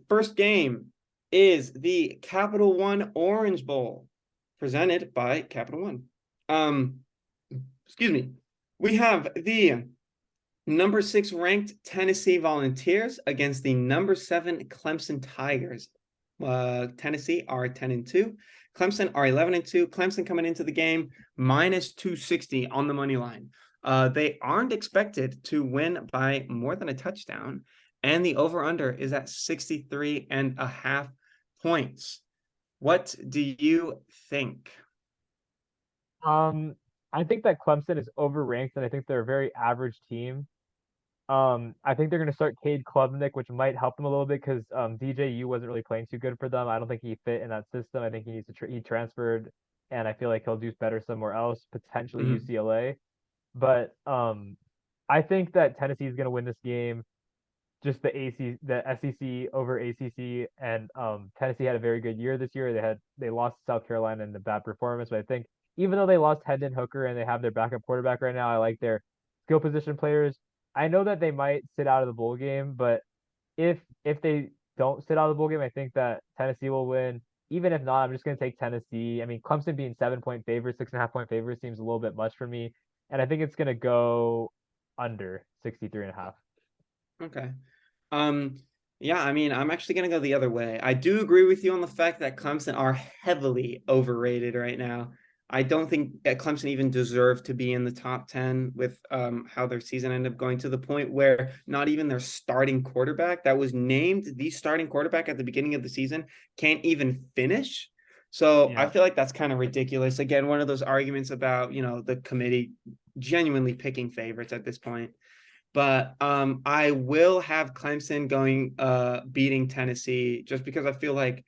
First game is the Capital One Orange Bowl, presented by Capital One. Excuse me. We have the number 6 ranked Tennessee Volunteers against the number 7 Clemson Tigers. Tennessee are 10-2. Clemson are 11-2. Clemson coming into the game minus 260 on the money line. They aren't expected to win by more than a touchdown, and the over-under is at 63.5 points. What do you think? I think that Clemson is overranked, and I think they're a very average team. I think they're going to start Cade Klubnik, which might help them a little bit because DJU wasn't really playing too good for them. I don't think he fit in that system. I think he needs to he transferred, and I feel like he'll do better somewhere else, potentially Mhm. UCLA. But I think that Tennessee is going to win this game. Just the SEC over ACC, and Tennessee had a very good year this year. They lost to South Carolina in the bad performance, but I think even though they lost Hendon Hooker and they have their backup quarterback right now, I like their skill position players. I know that they might sit out of the bowl game, but if they don't sit out of the bowl game, I think that Tennessee will win. Even if not, I'm just going to take Tennessee. I mean, Clemson being 7 point favorite, 6.5 point favorite seems a little bit much for me, and I think it's going to go under 63.5. Okay. Um, yeah, I mean, I'm actually going to go the other way. I do agree with you on the fact that Clemson are heavily overrated right now. I don't think that Clemson even deserve to be in the top 10 with how their season ended up going, to the point where not even their starting quarterback that was named the starting quarterback at the beginning of the season can't even finish. So I Yeah. feel like that's kind of ridiculous. Again, one of those arguments about, the committee genuinely picking favorites at this point. But I will have Clemson going beating Tennessee, just because I feel like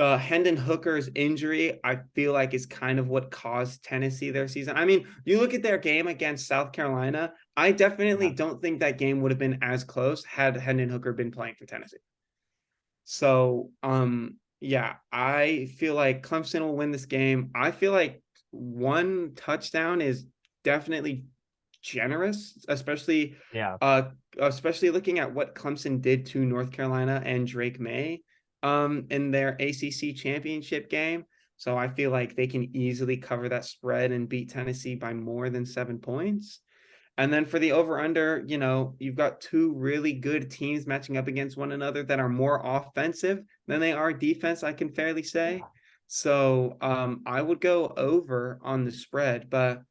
Hendon Hooker's injury, I feel like, is kind of what caused Tennessee their season. I mean, you look at their game against South Carolina, I definitely Yeah. don't think that game would have been as close had Hendon Hooker been playing for Tennessee. So yeah, I feel like Clemson will win this game. I feel like one touchdown is definitely generous, Yeah. especially looking at what Clemson did to North Carolina and Drake May in their ACC championship game. So I feel like they can easily cover that spread and beat Tennessee by more than 7 points. And then for the over under, you've got two really good teams matching up against one another that are more offensive than they are defense, I can fairly say. Yeah. So I would go over on the spread. But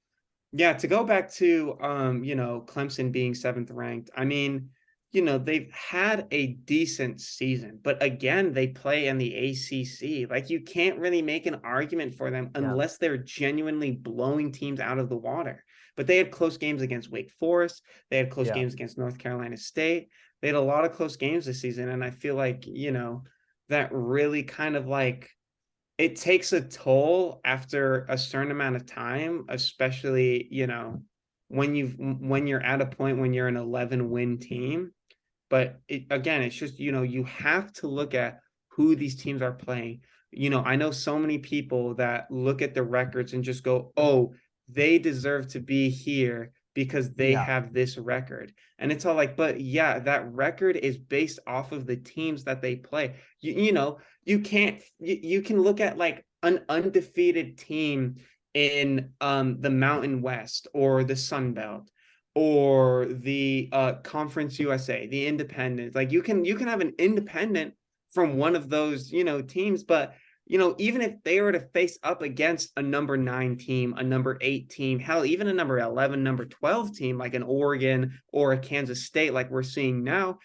yeah, to go back to Clemson being 7th ranked, I mean, they've had a decent season, but again, they play in the ACC. Like, you can't really make an argument for them Yeah. unless they're genuinely blowing teams out of the water. But they had close games against Wake Forest, they had close Yeah. games against North Carolina State. They had a lot of close games this season, and I feel like, that really kind of like it takes a toll after a certain amount of time, especially, when you're at a point when you're an 11-win team. But again, it's just, you have to look at who these teams are playing. I know so many people that look at the records and just go, oh, they deserve to be here because they Yeah. have this record. And it's all like, but yeah, that record is based off of the teams that they play. You can't, you can look at like an undefeated team in the Mountain West or the Sun Belt or the Conference USA, the Independent. Like, you can have an independent from one of those, teams, but even if they were to face up against a number 9 team, a number 8 team, hell, even a number 11, number 12 team like an Oregon or a Kansas State, like we're seeing now,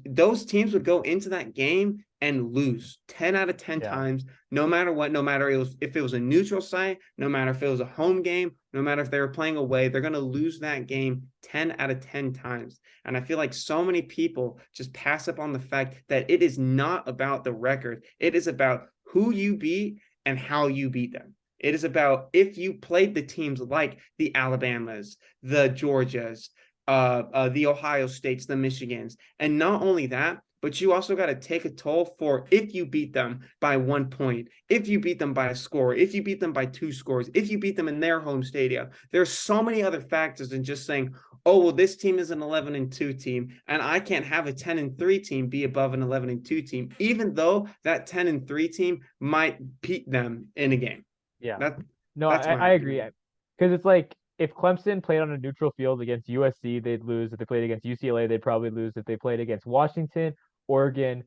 those teams would go into that game and lose 10 out of 10 Yeah. times, no matter what, no matter if it was a neutral site, no matter if it was a home game, no matter if they were playing away, they're going to lose that game 10 out of 10 times. And I feel like so many people just pass up on the fact that it is not about the record. It is about who you beat and how you beat them. It is about if you played the teams like the Alabamas, the Georgias, the Ohio States, the Michigans. And not only that, but you also got to take a toll for if you beat them by 1 point, if you beat them by a score, if you beat them by 2 scores, if you beat them in their home stadium. There's so many other factors than just saying, oh, well, this team is an 11-2 team, and I can't have a 10-3 team be above an 11-2 team, even though that 10-3 team might beat them in a game. Yeah. That No, that's my I agree. opinion. Because it's like if Clemson played on a neutral field against USC, they'd lose. If they played against UCLA, they'd probably lose. If they played against Washington, Oregon,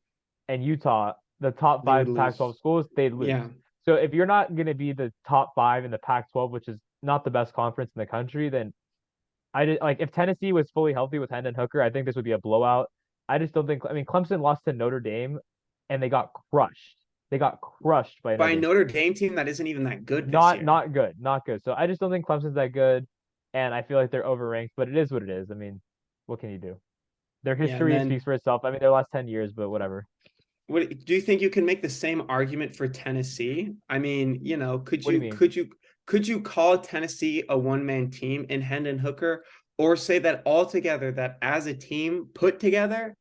and Utah, the top They would five Pac-12 lose. schools, they'd lose. Yeah. So if you're not going to be the top five in the Pac-12, which is not the best conference in the country, then I did like if Tennessee was fully healthy with Hendon Hooker, I think this would be a blowout. I just don't think. I mean, Clemson lost to Notre Dame, and they got crushed. They got crushed by By Notre a Dame. Notre Dame team that isn't even that good this Not year. not good, not good. So I just don't think Clemson's that good, and I feel like they're overranked. But it is what it is. I mean, what can you do? Their Yeah, and history speaks then for itself. I mean, their last 10 years, but whatever. what do you think you can make the same argument for Tennessee? I mean, could What do you you mean? could you could you call Tennessee a one-man team in Hendon Hooker, or say that altogether that as a team put together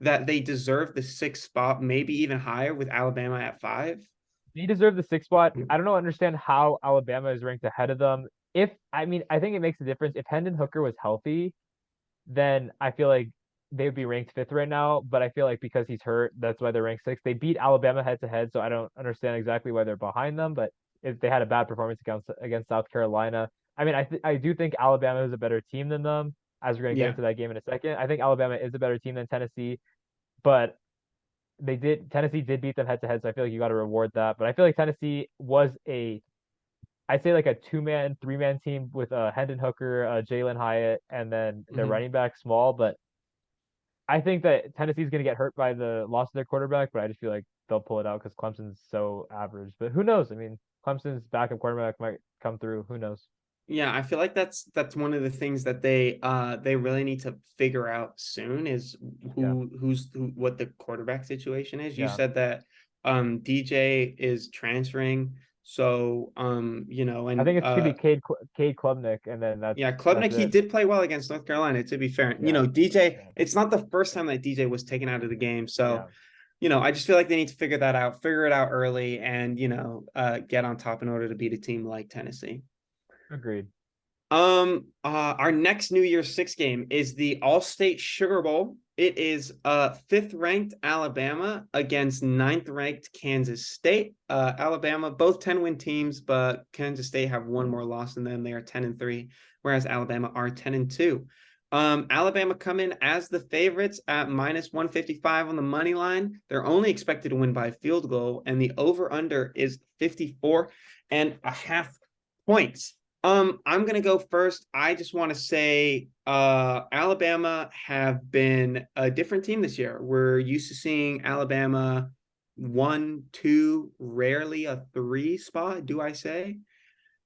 that they deserve the sixth spot, maybe even higher with Alabama at 5? They deserve the sixth spot. I don't know, understand how Alabama is ranked ahead of them. If I mean, I think it makes a difference. If Hendon Hooker was healthy, then I feel like they would be ranked fifth right now. But I feel like because he's hurt, that's why they're ranked sixth. They beat Alabama head to head, so I don't understand exactly why they're behind them. But if they had a bad performance against South Carolina, I mean, I do think Alabama is a better team than them. As we're gonna get Yeah. into that game in a second, I think Alabama is a better team than Tennessee, but Tennessee did beat them head to head, so I feel like you got to reward that. But I feel like Tennessee was I'd say like a 2-man, 3-man team with Hendon Hooker, Jalen Hyatt, and then their Mhm. running back small. But I think that Tennessee's going to get hurt by the loss of their quarterback, but I just feel like they'll pull it out because Clemson's so average. But who knows? I mean, Clemson's backup quarterback might come through. Who knows? Yeah, I feel like that's one of the things that they really need to figure out soon is Yeah, what the quarterback situation is. You yeah. said that DJ is transferring, so I and think it's gonna be Cade Klubnik, and then yeah, that's Klubnik, he it. did play well against North Carolina, to be fair. Yeah, DJ, yeah, it's not the first time that DJ was taken out of the game, so yeah. I just feel like they need to figure that out, figure it out early, and get on top in order to beat a team like Tennessee. Agreed. Our next New Year's Six game is the All-State Sugar Bowl. It is fifth ranked Alabama against ninth ranked Kansas State. Alabama, both 10-win teams, but Kansas State have one more loss than them. They are 10-3, whereas Alabama are 10-2. Alabama come in as the favorites at minus 155 on the money line. They're only expected to win by a field goal, and the over-under is 54.5 points. I'm gonna go first. I just want to say, Alabama have been a different team this year. We're used to seeing Alabama 1, 2, rarely a 3 spot, do I say?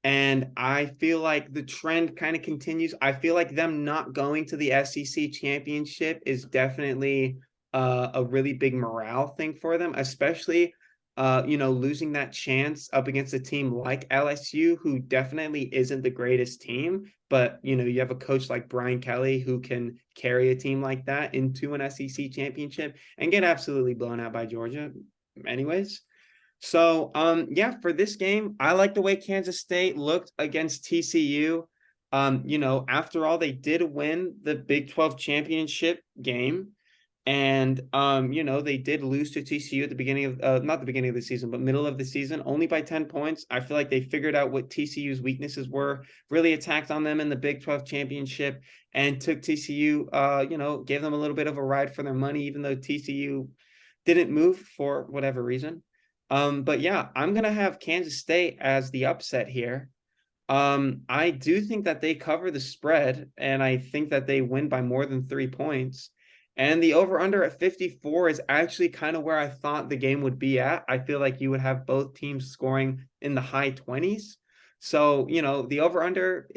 And I feel like the trend kind of continues. I feel like them not going to the SEC championship is definitely a really big morale thing for them, especially losing that chance up against a team like LSU, who definitely isn't the greatest team, but you have a coach like Brian Kelly who can carry a team like that into an SEC championship and get absolutely blown out by Georgia anyways. So, yeah, for this game, I like the way Kansas State looked against TCU. After all, they did win the Big 12 championship game. And they did lose to TCU at the beginning of not the beginning of the season, but middle of the season, only by 10 points. I feel like they figured out what TCU's weaknesses were, really attacked on them in the Big 12 championship, and took TCU, gave them a little bit of a ride for their money, even though TCU didn't move for whatever reason. But yeah, I'm gonna have Kansas State as the upset here. I do think that they cover the spread, and I think that they win by more than 3 points. And the over under at 54 is actually kind of where I thought the game would be at. I feel like you would have both teams scoring in the high 20s. So, the over under,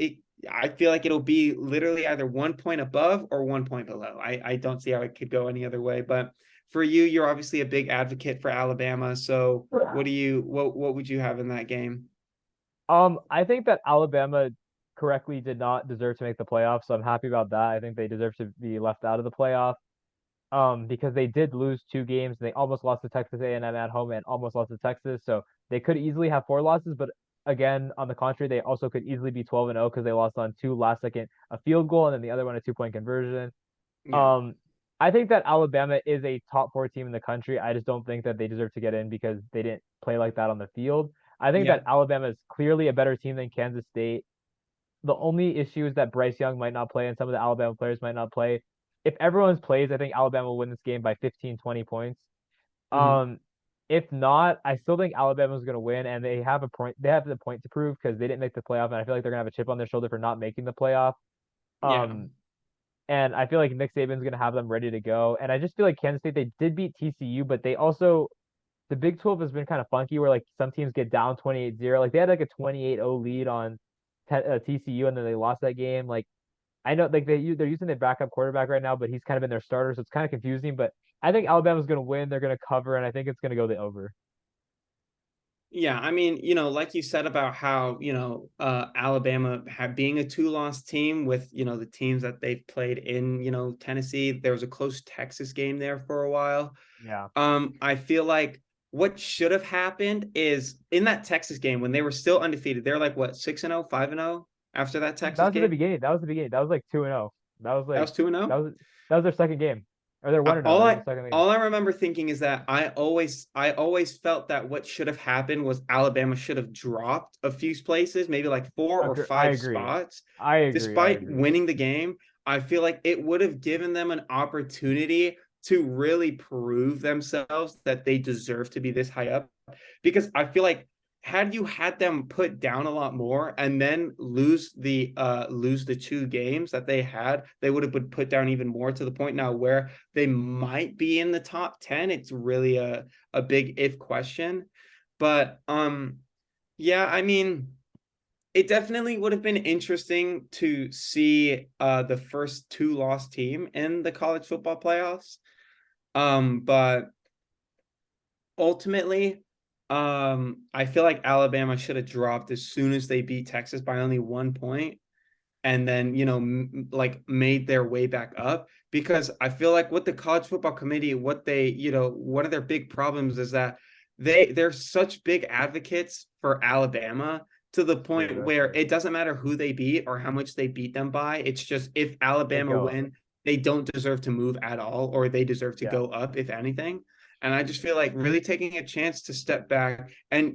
I feel like it'll be literally either 1 point above or 1 point below. I don't see how it could go any other way. But for you, you're obviously a big advocate for Alabama. So what would you have in that game? I think that Alabama correctly did not deserve to make the playoffs, so I'm happy about that. I think they deserve to be left out of the playoff. because they did lose 2 games. They almost lost to Texas A&M at home and almost lost to Texas. So they could easily have 4 losses, but again, on the contrary, they also could easily be 12-0 because they lost on 2 last second, a field goal, and then the other one a 2-point conversion. Yeah. Um, I think that Alabama is a top 4 team in the country. I just don't think that they deserve to get in because they didn't play like that on the field. I think Yeah. that Alabama is clearly a better team than Kansas State. The only issue is that Bryce Young might not play and some of the Alabama players might not play. If everyone plays, I think Alabama will win this game by 15, 20 points. Mhm. Um, if not, I still think Alabama's going to win, and they have a point. They have the point to prove because they didn't make the playoff, and I feel like they're going to have a chip on their shoulder for not making the playoff. Yeah. Um, and I feel like Nick Saban's going to have them ready to go. And I just feel like Kansas State, they did beat TCU, but they also, the Big 12 has been kind of funky where like some teams get down 28-0. Like they had like a 28-0 lead on TCU and then they lost that game. Like I know like they're using their backup quarterback right now, but he's kind of been their starter, so it's kind of confusing. But I think Alabama's going to win. They're going to cover, and I think it's going to go the over. Yeah, I mean, like you said about how, Alabama being a two-loss team with, the teams that they've played in, Tennessee, there was a close Texas game there for a while. Yeah, I feel like what should have happened is in that Texas game when they were still undefeated, they're like what, 6-0, 5-0 after that that Texas was at the game? beginning. That was the beginning. That was like 2-0. That was That like was 2-0? that was that was their second game, or they're 1-0. all That was I the second game. all I remember thinking is that I always felt that what should have happened was Alabama should have dropped a few places, maybe like four or I five agree. spots, I agree. I despite agree. winning the game. I feel like it would have given them an opportunity to really prove themselves that they deserve to be this high up because I feel like had you had them put down a lot more and then lose the 2 games that they had, they would have been put down even more to the point now where they might be in the top 10. It's really a big if question. But yeah, I mean, it definitely would have been interesting to see the first two-loss team in the college football playoffs. But ultimately, I feel like Alabama should have dropped as soon as they beat Texas by only 1 point, and then like made their way back up. Because I feel like what the college football committee, what they, one of their big problems is that they're such big advocates for Alabama to the Dude, point that's where true. it doesn't matter who they beat or how much they beat them by. It's just if They Alabama go up. win, they don't deserve to move at all, or they deserve to Yeah. go up, if anything. And I just feel like really taking a chance to step back and,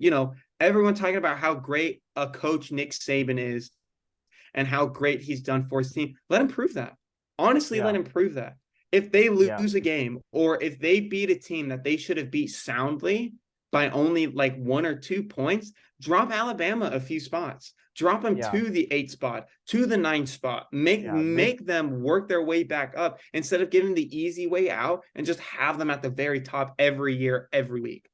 everyone talking about how great a coach Nick Saban is and how great he's done for his team. Let him prove that. Honestly, let Yeah. him prove that. If they Yeah. lose a game or if they beat a team that they should have beat soundly by only like 1 or 2 points, drop Alabama a few spots. Drop them Yeah. to the 8 spot, to the 9 spot. Make Yeah. Make make them work their way back up instead of giving the easy way out and just have them at the very top every year, every week.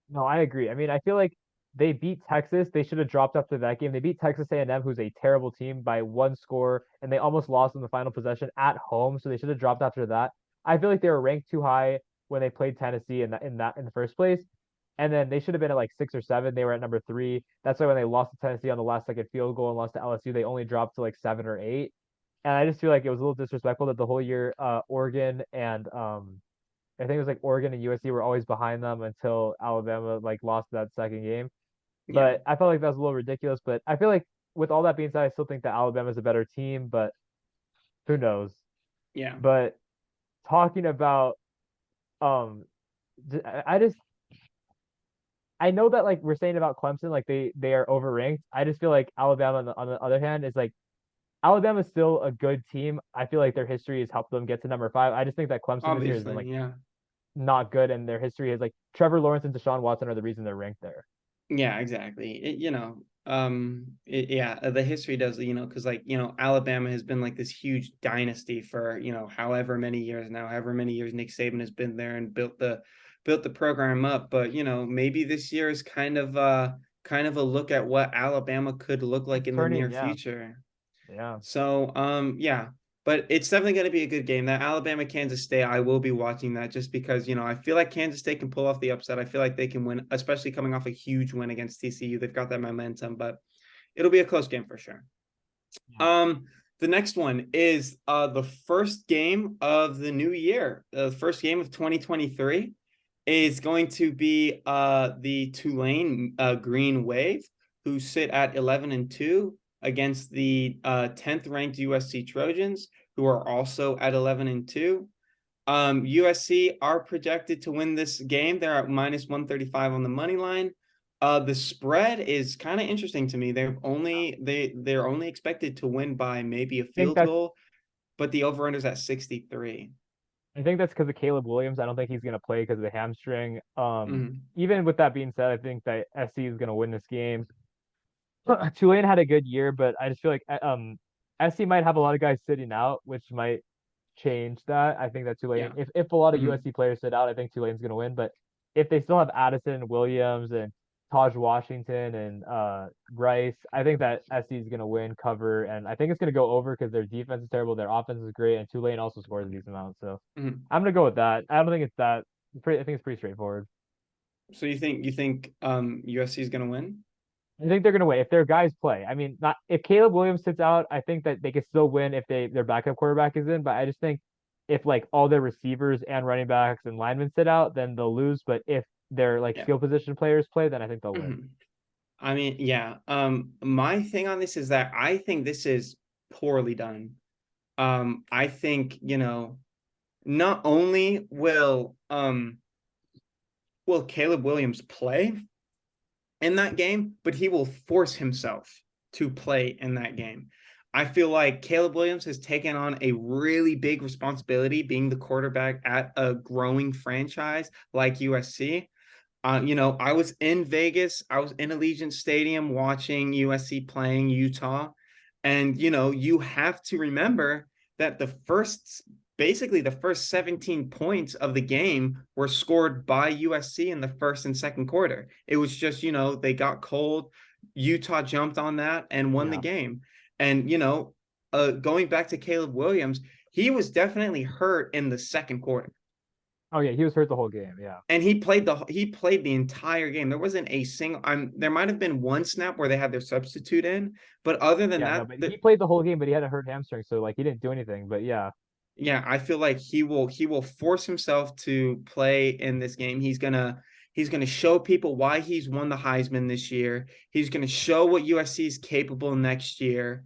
No, I agree. I mean, I feel like they beat Texas. They should have dropped after that game. They beat Texas A&M, who's a terrible team, by 1 score, and they almost lost in the final possession at home. So they should have dropped after that. I feel like they were ranked too high when they played Tennessee in the first place, and then they should have been at like 6 or 7. They were at number 3. That's why when they lost to Tennessee on the last second field goal and lost to LSU, they only dropped to like 7 or 8. And I just feel like it was a little disrespectful that the whole year, Oregon and I think it was like Oregon and USC were always behind them until Alabama like lost that second game. Yeah. But I felt like that was a little ridiculous. But I feel like with all that being said, I still think that Alabama's a better team, but who knows? Yeah. But talking about um I just I know that like we're saying about Clemson, like they are overranked. I just feel like Alabama on the other hand is like Alabama's still a good team. I feel like their history has helped them get to number 5. I just think that Clemson this year has been Obviously. like Yeah. not good, and their history is like Trevor Lawrence and Deshaun Watson are the reason they're ranked there. Yeah, exactly. Yeah, the history does, because like, Alabama has been like this huge dynasty for, however many years now, however many years Nick Saban has been there and built the program up. But, maybe this year is kind of a look at what Alabama could look like in the Turning, near yeah, future. yeah. So, yeah, but it's definitely going to be a good game. That Alabama Kansas State, I will be watching that just because, I feel like Kansas State can pull off the upset. I feel like they can win, especially coming off a huge win against TCU. They've got that momentum, but it'll be a close game for sure. Yeah. Um, The next one is the first game of the new year. The first game of 2023 is going to be the Tulane Green Wave, who sit at 11-2 against the 10th ranked USC Trojans, who are also at 11-2. USC are projected to win this game. They're at minus 135 on the money line. The spread is kind of interesting to me. They're only expected to win by maybe a I think field that's goal, but the over under is at 63. I think that's because of Caleb Williams. I don't think he's going to play because of the hamstring. Mhm. Even with that being said, I think that SC is going to win this game. Tulane had a good year, but I just feel like SC might have a lot of guys sitting out, which might change that. I think that Tulane, Yeah. if a lot of Mhm. USC players sit out, I think Tulane's going to win. But if they still have Addison, Williams, and Taj Washington and Rice, I think that SC is going to win, cover, and I think it's going to go over because their defense is terrible, their offense is great, and Tulane also scores a decent amount. So Mhm. I'm going to go with that. I don't think it's that. I think it's pretty straightforward. So you think USC is gonna win? I think they're going to win if their guys play. I mean, not if Caleb Williams sits out, I think that they can still win if their backup quarterback is in. But I just think if like all their receivers and running backs and linemen sit out, then they'll lose. But if their like Yeah. skill position players play, then I think they'll win. Mhm. I mean, yeah. My thing on this is that I think this is poorly done. I think, not only will Caleb Williams play in that game, but he will force himself to play in that game. I feel like Caleb Williams has taken on a really big responsibility being the quarterback at a growing franchise like USC. I was in Vegas, I was in Allegiant Stadium watching USC playing Utah. And, you have to remember that basically the first 17 points of the game were scored by USC in the first and second quarter. It was just, they got cold. Utah jumped on that and won the Yeah. game. And, going back to Caleb Williams, he was definitely hurt in the second quarter. Oh yeah, he was hurt the whole game. Yeah. And he played the entire game. There wasn't a single there might have been one snap where they had their substitute in, but other than Yeah, no, that, but he played the whole game, but he had a hurt hamstring, so like he didn't do anything. But yeah, yeah, I feel like he will force himself to play in this game. He's gonna show people why he's won the Heisman this year. He's gonna show what USC is capable next year.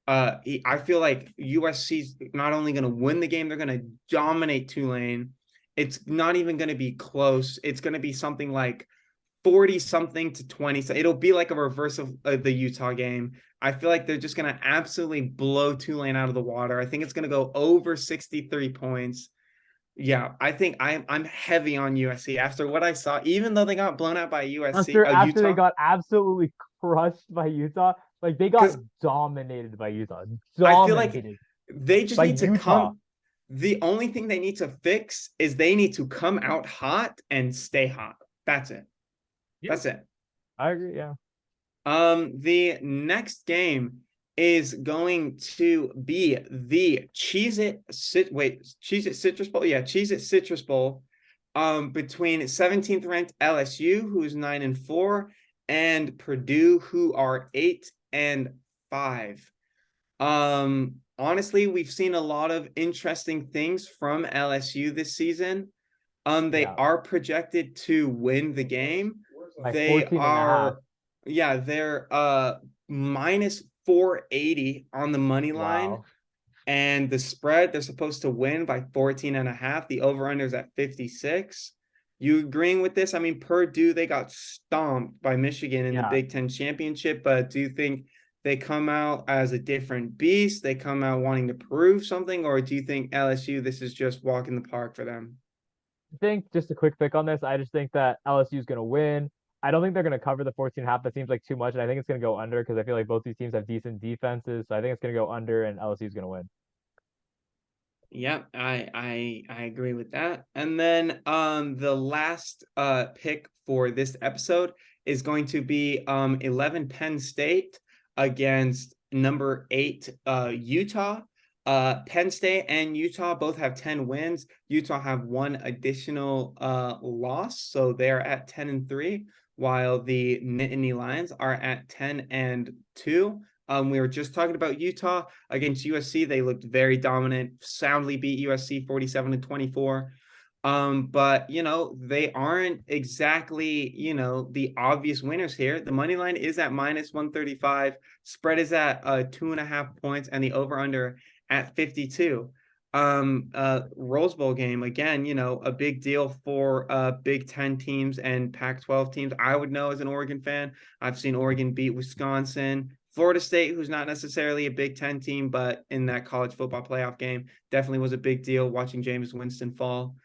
I feel like USC's not only gonna win the game, they're gonna dominate Tulane. It's not even gonna be close. It's gonna be something like 40 something to 20. So it'll be like a reverse of the Utah game. I feel like they're just going to absolutely blow Tulane out of the water. I think it's going to go over 63 points. Yeah, I think I'm heavy on USC after what I saw, even though they got blown out by after they Utah, got absolutely crushed by Utah, like they got because dominated by Utah, I feel like dominated they just by need to Utah. come. The only thing they need to fix is they need to come out hot and stay hot. That's it. Yeah, That's it. I agree. Yeah. The next game is going to be the Cheez-It Citrus Bowl. Yeah, Cheez-It Citrus Bowl. Between 17th ranked LSU, who's 9-4, and Purdue, who are 8-5. Honestly, we've seen a lot of interesting things from LSU this season. They Yeah. are projected to win the game. By They 14 and a half. are, yeah, they're minus 480 on the money line. Wow. And the spread, they're supposed to win by 14 and a half. The over-under is at 56. You agreeing with this? I mean, Purdue, they got stomped by Michigan in the Yeah. Big Ten championship, but do you think they come out as a different beast? They come out wanting to prove something, or do you think LSU, this is just walk in the park for them? I think just a quick pick on this. I just think that LSU is going to win. I don't think they're going to cover the 14 and a half. That seems like too much. And I think it's going to go under because I feel like both these teams have decent defenses. So I think it's going to go under and LSU is going to win. Yeah, I agree with that. And then the last pick for this episode is going to be 11 Penn State against number 8 Utah. Penn State and Utah both have 10 wins. Utah have one additional loss, so they're at 10-3, while the Nittany Lions are at 10-2. We were just talking about Utah against USC. They looked very dominant, soundly beat USC 47-24. But they aren't exactly, the obvious winners here. The money line is at -135, spread is at 2.5 points, and the over-under at 52. Rose Bowl game again, a big deal for Big Ten teams and Pac-12 teams. I would know as an Oregon fan. I've seen Oregon beat Wisconsin. Florida State, who's not necessarily a Big Ten team, but in that college football playoff game, definitely was a big deal watching Jameis Winston fall.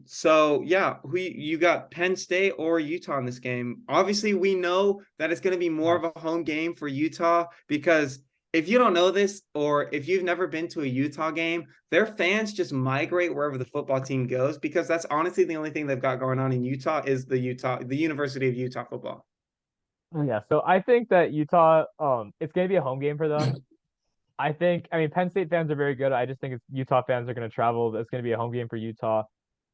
So yeah, who you got, Penn State or Utah in this game? Obviously, we know that it's going to be more of a home game for Utah, because if you don't know this, or if you've never been to a Utah game, their fans just migrate wherever the football team goes, because that's honestly the only thing they've got going on in Utah is the University of Utah football. Yeah, so I think that Utah, it's gonna be a home game for them. I mean, Penn State fans are very good. I just think it's Utah fans are gonna travel. It's gonna be a home game for Utah.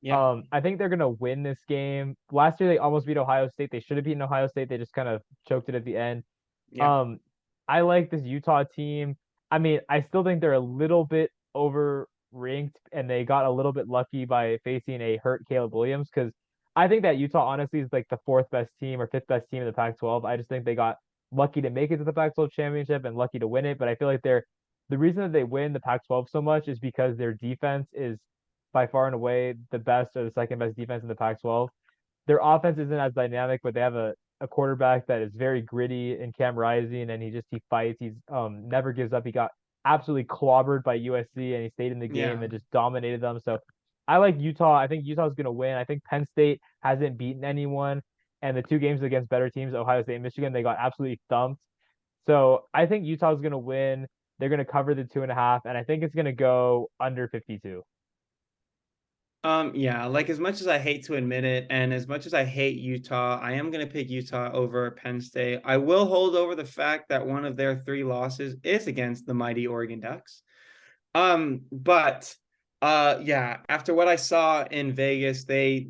Yeah, I think they're gonna win this game. Last year they almost beat Ohio State. They should have beaten Ohio State. They just kind of choked it at the end. yeah, Um, I like this Utah team. I mean, I still think they're a little bit over ranked, and they got a little bit lucky by facing a hurt Caleb Williams, because I think that Utah honestly is like the fourth best team or fifth best team in the Pac-12. I just think they got lucky to make it to the Pac-12 championship and lucky to win it. But I feel like the reason that they win the Pac-12 so much is because their defense is by far and away the best or the second best defense in the Pac-12. Their offense isn't as dynamic, but they have a quarterback that is very gritty in Cam Rising, and he fights. He's never gives up. He got absolutely clobbered by USC, and he stayed in the game yeah. and just dominated them. So I like Utah. I think Utah's going to win. I think Penn State hasn't beaten anyone, and the two games against better teams, Ohio State and Michigan, they got absolutely thumped. So I think Utah's going to win. They're going to cover the 2.5, and I think it's going to go under 52. Yeah, like as much as I hate to admit it, and as much as I hate Utah, I am gonna pick Utah over Penn State. I will hold over the fact that one of their three losses is against the mighty Oregon Ducks. But yeah, after what I saw in Vegas, they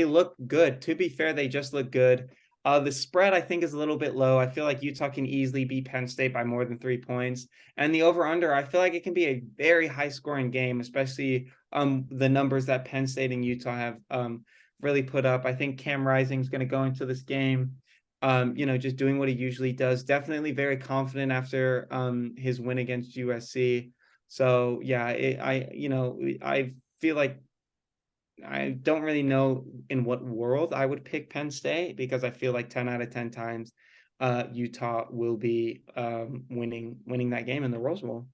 look good. To be fair, they just look good. The spread I think is a little bit low. I feel like Utah can easily beat Penn State by more than 3 points. And the over-under, I feel like it can be a very high scoring game, especially the numbers that Penn State and Utah have really put up. I think Cam Rising is going to go into this game just doing what he usually does. Definitely very confident after his win against USC. So yeah, I feel like I don't really know in what world I would pick Penn State, because I feel like 10 out of 10 times Utah will be winning that game in the Rose Bowl.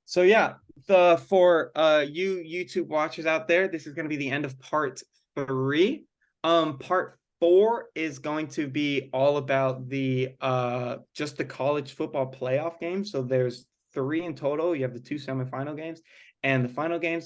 So yeah, for you YouTube watchers out there, this is going to be the end of part 3. Part 4 is going to be all about the just the college football playoff games. So there's 3 in total. You have the 2 semifinal games and the final games.